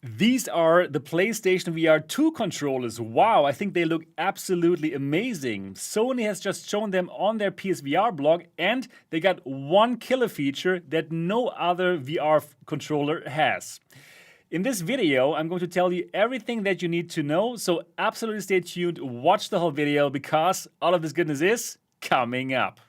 These are the PlayStation VR2 controllers. Wow, I think they look absolutely amazing. Sony has just shown them on their PSVR blog, and they got one killer feature that no other VR controller has. In this video, I'm going to tell you everything that you need to know, so absolutely stay tuned, watch the whole video, because all of this goodness is coming up.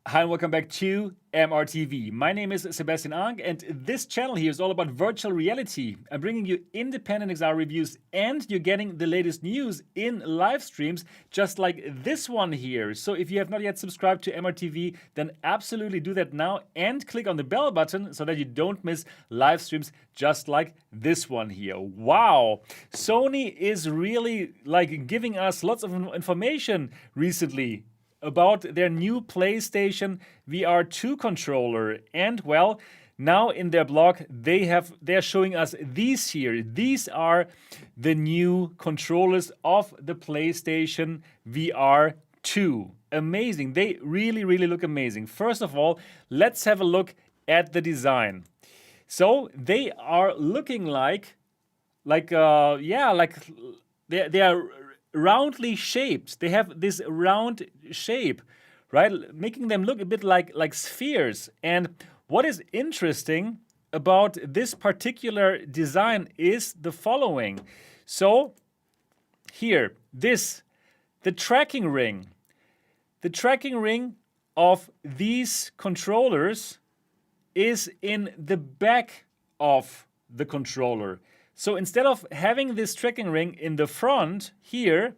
Hi and welcome back to MRTV. My name is Sebastian Ank, and this channel here is all about virtual reality. I'm bringing you independent XR reviews, and you're getting the latest news in live streams just like this one here. So if you have not yet subscribed to MRTV, then absolutely do that now and click on the bell button so that you don't miss live streams just like this one here. Wow, Sony is really giving us lots of information recently about their new PlayStation VR2 controller. And well, now in their blog, they're showing us these here. These are the new controllers of the PlayStation VR2. Amazing. They really look amazing. First of all, let's have a look at the design. So they are looking like they are roundly shaped. They have this round shape, right? Making them look a bit like spheres. And what is interesting about this particular design is the following. So here, the tracking ring of these controllers is in the back of the controller. So instead of having this tracking ring in the front here,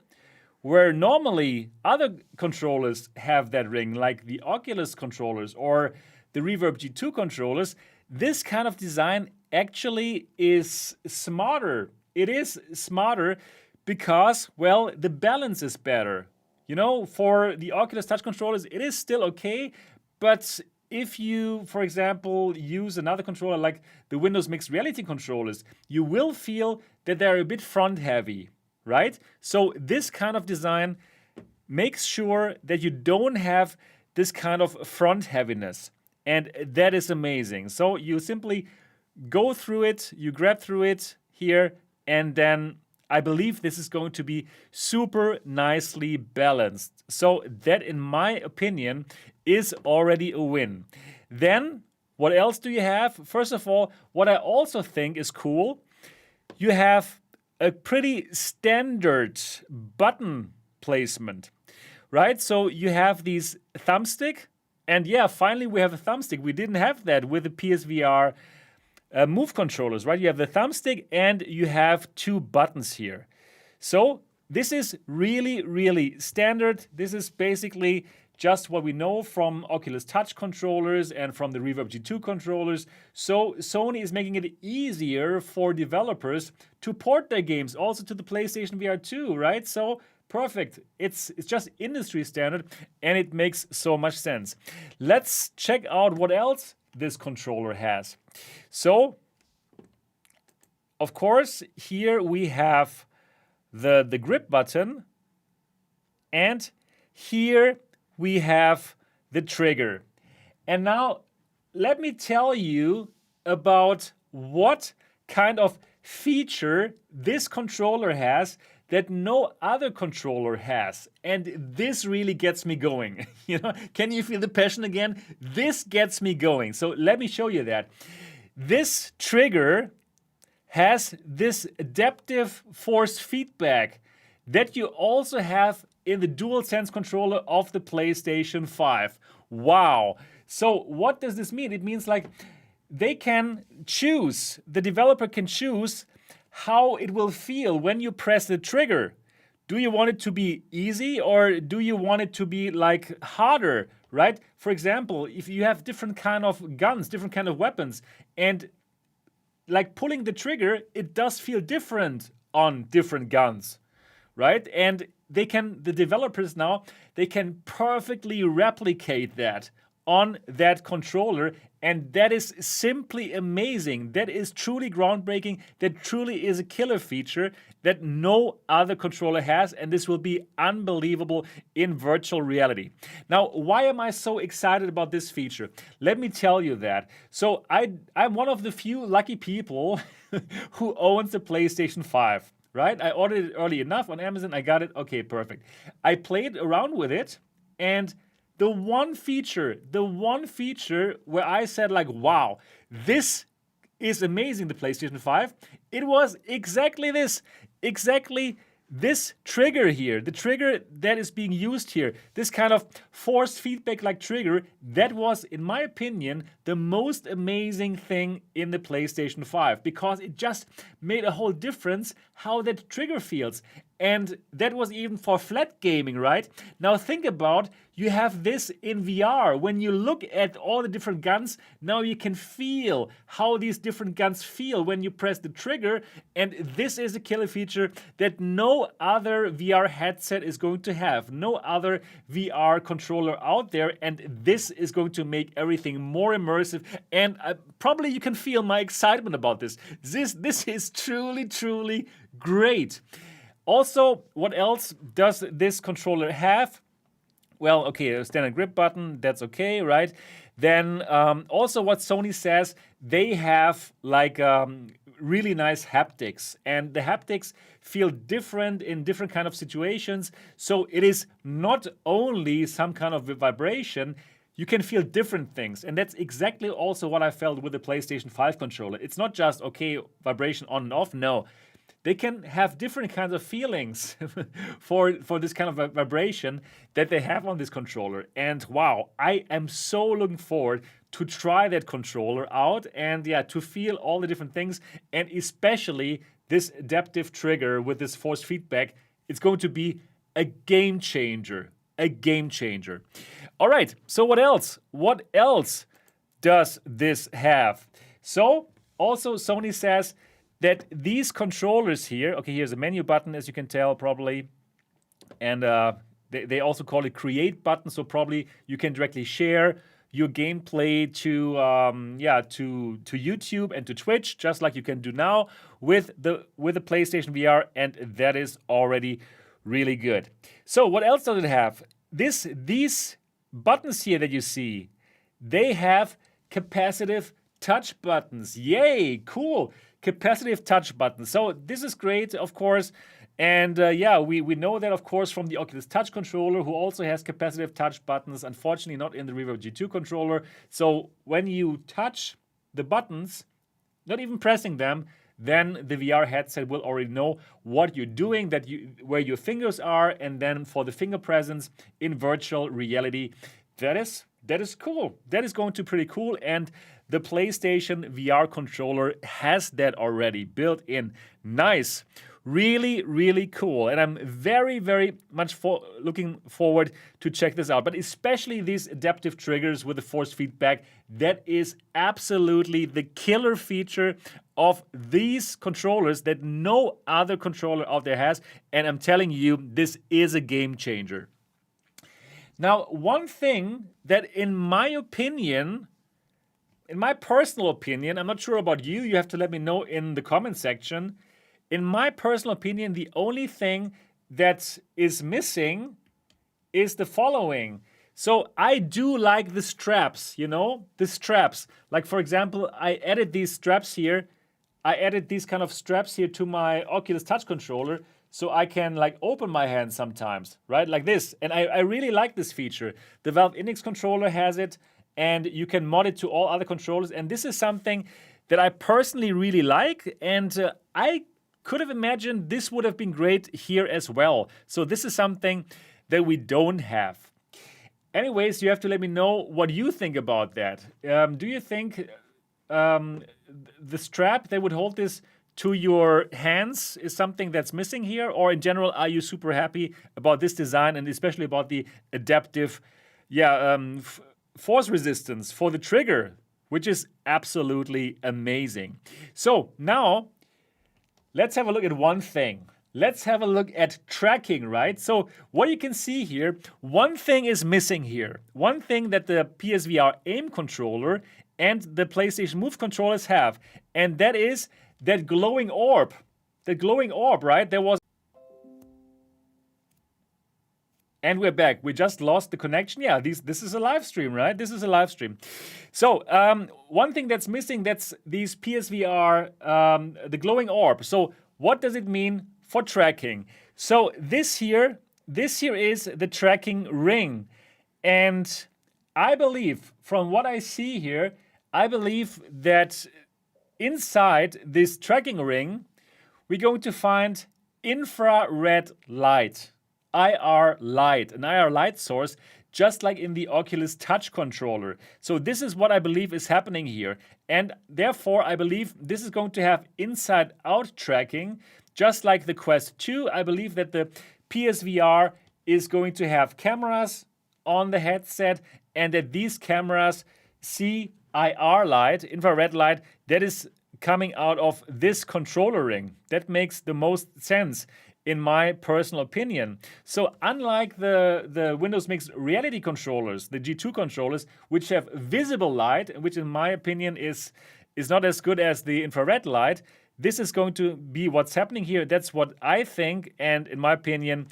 where normally other controllers have that ring, like the Oculus controllers or the Reverb G2 controllers, this kind of design actually is smarter. It is smarter because, well, the balance is better. You know, for the Oculus Touch controllers, it is still okay, but if you, for example, use another controller like the Windows Mixed Reality controllers, you will feel that they're a bit front heavy, right? So this kind of design makes sure that you don't have this kind of front heaviness. And that is amazing. So you simply go through it, you grab through it here, and then I believe this is going to be super nicely balanced. So that, in my opinion, is already a win. Then, what else do you have? First of all, what I also think is cool, you have a pretty standard button placement, right? So you have these thumbstick, and yeah, finally we have a thumbstick. We didn't have that with the PSVR Move controllers, right? You have the thumbstick and you have two buttons here. So this is really standard. This is basically just what we know from Oculus Touch controllers and from the Reverb G2 controllers. So Sony is making it easier for developers to port their games also to the PlayStation VR2, right? So perfect. It's just industry standard, and it makes so much sense. Let's check out what else this controller has. So, of course, here we have the grip button, and here we have the trigger. And now let me tell you about what kind of feature this controller has that no other controller has. And this really gets me going. You know, can you feel the passion again? This gets me going. So let me show you that. This trigger has this adaptive force feedback that you also have in the DualSense controller of the PlayStation 5. Wow. So what does this mean? It means like they can choose, the developer can choose how it will feel when you press the trigger. Do you want it to be easy, or do you want it to be like harder, right? For example, if you have different kind of guns, different kind of weapons, and like pulling the trigger, it does feel different on different guns, right? And the developers now, they can perfectly replicate that on that controller, and that is simply amazing. That is truly groundbreaking. That truly is a killer feature that no other controller has, and this will be unbelievable in virtual reality. Now, why am I so excited about this feature? Let me tell you that. So I'm one of the few lucky people who owns a PlayStation 5, right? I ordered it early enough on Amazon. I got it. Okay, perfect. I played around with it, and the one feature where I said like, wow, this is amazing, the PlayStation 5, it was exactly this trigger here, the trigger that is being used here, this kind of force feedback like trigger, that was, in my opinion, the most amazing thing in the PlayStation 5, because it just made a whole difference how that trigger feels. And that was even for flat gaming, right? Now think about, you have this in VR. When you look at all the different guns, now you can feel how these different guns feel when you press the trigger. And this is a killer feature that no other VR headset is going to have. No other VR controller out there. And this is going to make everything more immersive. And probably you can feel my excitement about this. This is truly, truly great. Also, what else does this controller have? Well, okay, a standard grip button, that's okay, right? Then also what Sony says, they have like really nice haptics, and the haptics feel different in different kind of situations. So it is not only some kind of vibration, you can feel different things. And that's exactly also what I felt with the PlayStation 5 controller. It's not just, okay, vibration on and off, no. They can have different kinds of feelings for this kind of vibration that they have on this controller. And wow, I am so looking forward to try that controller out and yeah, to feel all the different things, and especially this adaptive trigger with this force feedback. It's going to be a game changer, a game changer. All right, so what else? What else does this have? So also Sony says that these controllers here, okay, here's a menu button, as you can tell probably, and they also call it create button, so probably you can directly share your gameplay to YouTube and to Twitch, just like you can do now with the PlayStation VR, and that is already really good. So what else does it have? These buttons here that you see, they have capacitive touch buttons. Yay, cool. Capacitive touch buttons. So this is great, of course. And yeah, we know that, of course, from the Oculus Touch controller, who also has capacitive touch buttons. Unfortunately, not in the Reverb G2 controller. So when you touch the buttons, not even pressing them, then the VR headset will already know what you're doing, where your fingers are, and then for the finger presence in virtual reality, that is cool. That is going to be pretty cool, and the PlayStation VR controller has that already built in. Nice. Really, really cool. And I'm very, very much looking forward to check this out. But especially these adaptive triggers with the force feedback, that is absolutely the killer feature of these controllers that no other controller out there has. And I'm telling you, this is a game changer. Now, one thing that in my personal opinion, I'm not sure about you, you have to let me know in the comment section. In my personal opinion, the only thing that is missing is the following. So I do like the straps, the straps. Like, for example, I added these straps here. I added these kind of straps here to my Oculus Touch controller, so I can like open my hand sometimes, right? Like this. And I really like this feature. The Valve Index controller has it, and you can mod it to all other controllers. And this is something that I personally really like, and I could have imagined this would have been great here as well. So this is something that we don't have. Anyways, you have to let me know what you think about that. Do you think the strap that would hold this to your hands is something that's missing here? Or in general, are you super happy about this design, and especially about the adaptive force resistance for the trigger, which is absolutely amazing. So now let's have a look at one thing. let's have a look at tracking, right? So what you can see here, one thing is missing here. One thing that the PSVR aim controller and the PlayStation Move controllers have, and that is that glowing orb. The glowing orb, right? And we're back. We just lost the connection. Yeah, this is a live stream, right? This is a live stream. So one thing that's missing, that's these PSVR, the glowing orb. So what does it mean for tracking? So this here is the tracking ring. And I believe, from what I see here, I believe that inside this tracking ring, we're going to find infrared light. IR light, an IR light source, just like in the Oculus Touch controller. So this is what I believe is happening here. And therefore, I believe this is going to have inside-out tracking, just like the Quest 2. I believe that the PSVR is going to have cameras on the headset, and that these cameras see IR light, infrared light, that is coming out of this controller ring. That makes the most sense, in my personal opinion. So unlike the Windows Mixed Reality controllers, the G2 controllers, which have visible light, which in my opinion is not as good as the infrared light, this is going to be what's happening here. That's what I think, and in my opinion,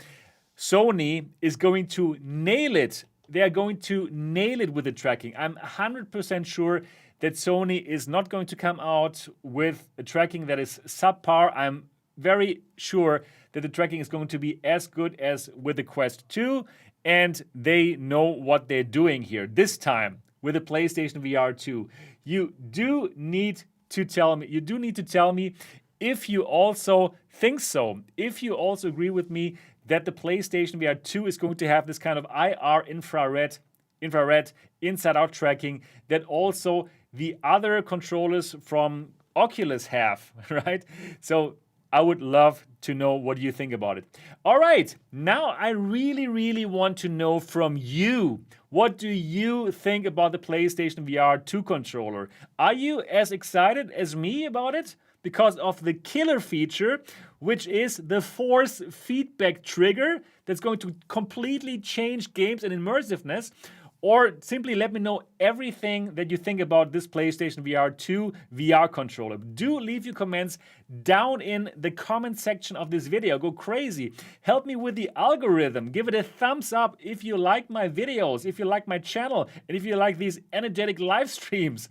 Sony is going to nail it. They are going to nail it with the tracking. I'm 100% sure that Sony is not going to come out with a tracking that is subpar. I'm very sure that the tracking is going to be as good as with the Quest 2, and they know what they're doing here. This time, with the PlayStation VR 2, you do need to tell me if you also think so, if you also agree with me that the PlayStation VR 2 is going to have this kind of IR infrared inside-out tracking that also the other controllers from Oculus have, right? So I would love to know what you think about it. All right, now I really want to know from you. What do you think about the PlayStation VR 2 controller? Are you as excited as me about it? Because of the killer feature, which is the force feedback trigger that's going to completely change games and immersiveness. Or simply let me know everything that you think about this PlayStation VR 2 VR controller. Do leave your comments down in the comment section of this video. Go crazy. Help me with the algorithm. Give it a thumbs up if you like my videos, if you like my channel, and if you like these energetic live streams.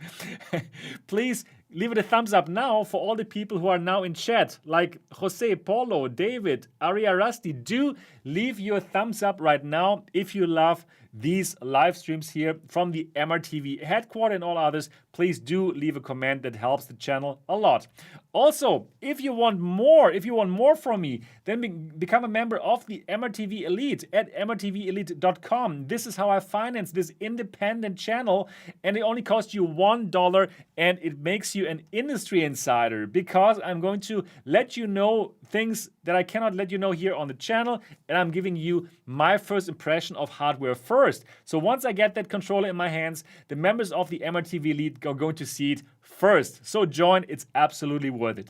Please leave it a thumbs up now for all the people who are now in chat, like Jose, Paulo, David, Aria Rusty. Do leave your thumbs up right now if you love these live streams here from the MRTV headquarters and all others. Please do leave a comment. That helps the channel a lot. Also, if you want more from me, then become a member of the MRTV Elite at mrtvelite.com. This is how I finance this independent channel, and it only costs you $1, and it makes you an industry insider, because I'm going to let you know things that I cannot let you know here on the channel, and I'm giving you my first impression of hardware first. So once I get that controller in my hands, the members of the MRTV Elite are going to see it first. So join, it's absolutely worth it.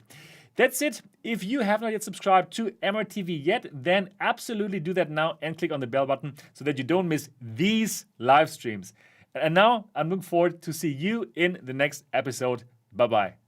That's it. If you have not yet subscribed to MRTV yet, then absolutely do that now and click on the bell button so that you don't miss these live streams. And now I'm looking forward to see you in the next episode. Bye-bye.